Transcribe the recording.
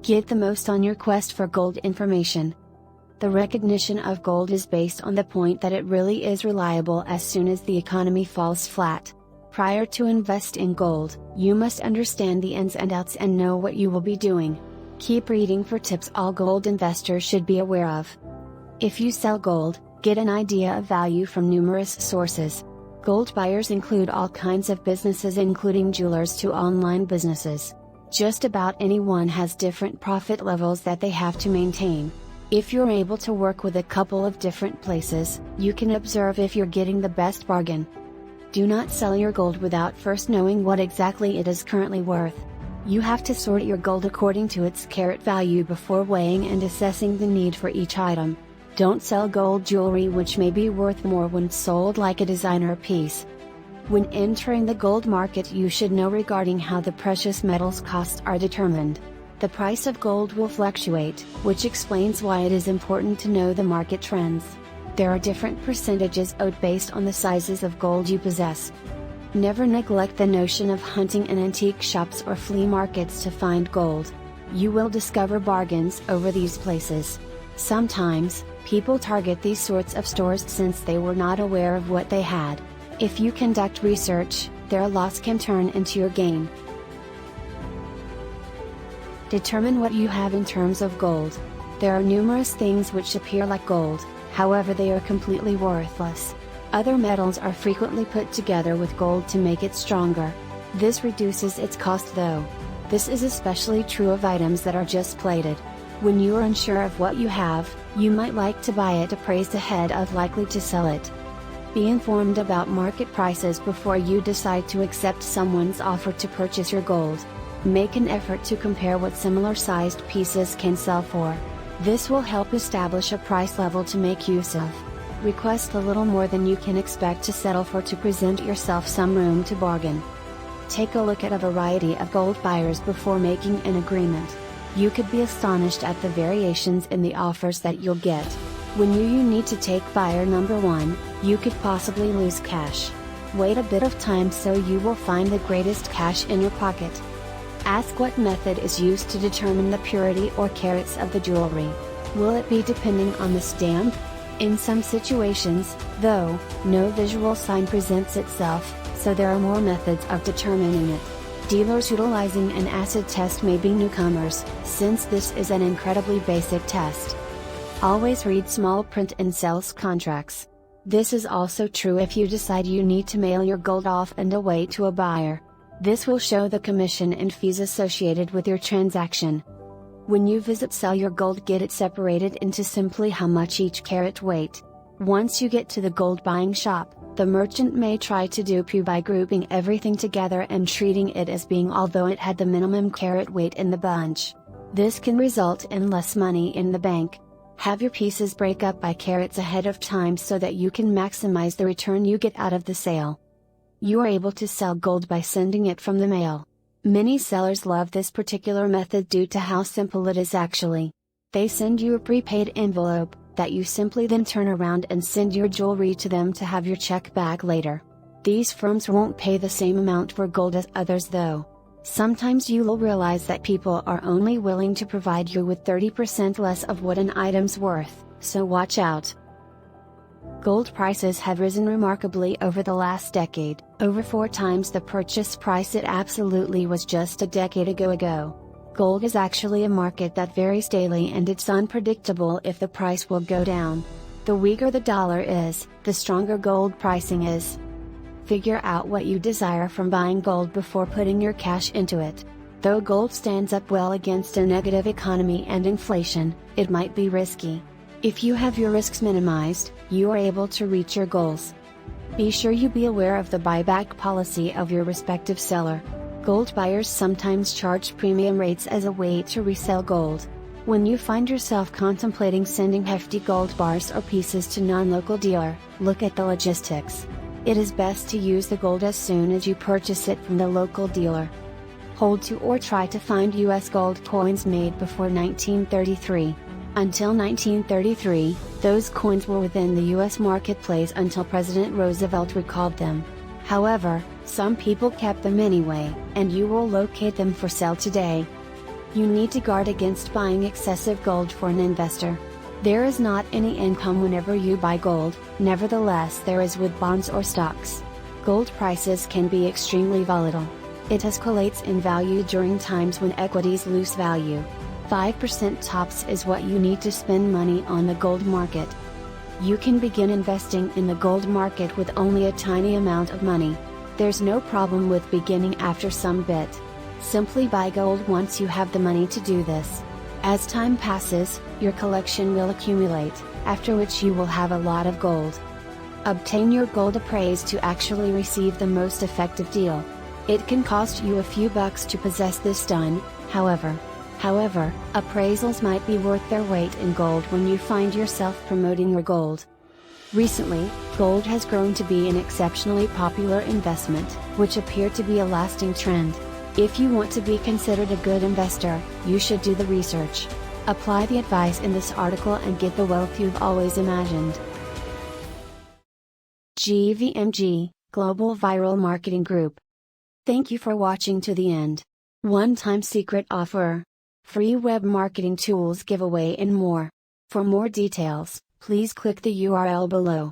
Get the most on your quest for gold information. The recognition of gold is based on the point that it really is reliable as soon as the economy falls flat. Prior to invest in gold, you must understand the ins and outs and know what you will be doing. Keep reading for tips all gold investors should be aware of. If you sell gold, get an idea of value from numerous sources. Gold buyers include all kinds of businesses including jewelers to online businesses. Just about anyone has different profit levels that they have to maintain. If you're able to work with a couple of different places, you can observe if you're getting the best bargain. Do not sell your gold without first knowing what exactly it is currently worth. You have to sort your gold according to its carat value before weighing and assessing the need for each item. Don't sell gold jewelry which may be worth more when sold like a designer piece. When entering the gold market, you should know regarding how the precious metals costs are determined. The price of gold will fluctuate, which explains why it is important to know the market trends. There are different percentages owed based on the sizes of gold you possess. Never neglect the notion of hunting in antique shops or flea markets to find gold. You will discover bargains over these places. Sometimes, people target these sorts of stores since they were not aware of what they had. If you conduct research, their loss can turn into your gain. Determine what you have in terms of gold. There are numerous things which appear like gold, however they are completely worthless. Other metals are frequently put together with gold to make it stronger. This reduces its cost though. This is especially true of items that are just plated. When you are unsure of what you have, you might like to buy it appraised ahead of likely to sell it. Be informed about market prices before you decide to accept someone's offer to purchase your gold. Make an effort to compare what similar sized pieces can sell for. This will help establish a price level to make use of. Request a little more than you can expect to settle for to present yourself some room to bargain. Take a look at a variety of gold buyers before making an agreement. You could be astonished at the variations in the offers that you'll get. When you need to take buyer number 1, you could possibly lose cash. Wait a bit of time so you will find the greatest cash in your pocket. Ask what method is used to determine the purity or carats of the jewelry. Will it be depending on the stamp? In some situations, though, no visual sign presents itself, so there are more methods of determining it. Dealers utilizing an acid test may be newcomers, since this is an incredibly basic test. Always read small print in sales contracts. This is also true if you decide you need to mail your gold off and away to a buyer. This will show the commission and fees associated with your transaction. When you sell your gold, get it separated into simply how much each carat weight. Once you get to the gold buying shop, the merchant may try to dupe you by grouping everything together and treating it as being although it had the minimum carat weight in the bunch. This can result in less money in the bank. Have your pieces break up by carats ahead of time so that you can maximize the return you get out of the sale. You are able to sell gold by sending it from the mail. Many sellers love this particular method due to how simple it is actually. They send you a prepaid envelope, that you simply then turn around and send your jewelry to them to have your check back later. These firms won't pay the same amount for gold as others though. Sometimes you will realize that people are only willing to provide you with 30% less of what an item's worth, so watch out. Gold prices have risen remarkably over the last decade, over 4 times the purchase price it absolutely was just a decade ago. Gold is actually a market that varies daily and it's unpredictable if the price will go down. The weaker the dollar is, the stronger gold pricing is. Figure out what you desire from buying gold before putting your cash into it. Though gold stands up well against a negative economy and inflation, it might be risky. If you have your risks minimized, you are able to reach your goals. Be sure you be aware of the buyback policy of your respective seller. Gold buyers sometimes charge premium rates as a way to resell gold. When you find yourself contemplating sending hefty gold bars or pieces to non-local dealer, look at the logistics. It is best to use the gold as soon as you purchase it from the local dealer. Hold to or try to find US gold coins made before 1933. Until 1933, those coins were within the US marketplace until President Roosevelt recalled them. However, some people kept them anyway, and you will locate them for sale today. You need to guard against buying excessive gold for an investor. There is not any income whenever you buy gold, nevertheless there is with bonds or stocks. Gold prices can be extremely volatile. It escalates in value during times when equities lose value. 5% tops is what you need to spend money on the gold market. You can begin investing in the gold market with only a tiny amount of money. There's no problem with beginning after some bit. Simply buy gold once you have the money to do this. As time passes, your collection will accumulate, after which you will have a lot of gold. Obtain your gold appraised to actually receive the most effective deal. It can cost you a few bucks to possess this done, however, appraisals might be worth their weight in gold when you find yourself promoting your gold. Recently, gold has grown to be an exceptionally popular investment, which appeared to be a lasting trend. If you want to be considered a good investor, you should do the research. Apply the advice in this article and get the wealth you've always imagined. GVMG, Global Viral Marketing Group. Thank you for watching to the end. One-time secret offer. Free web marketing tools giveaway and more. For more details, please click the URL below.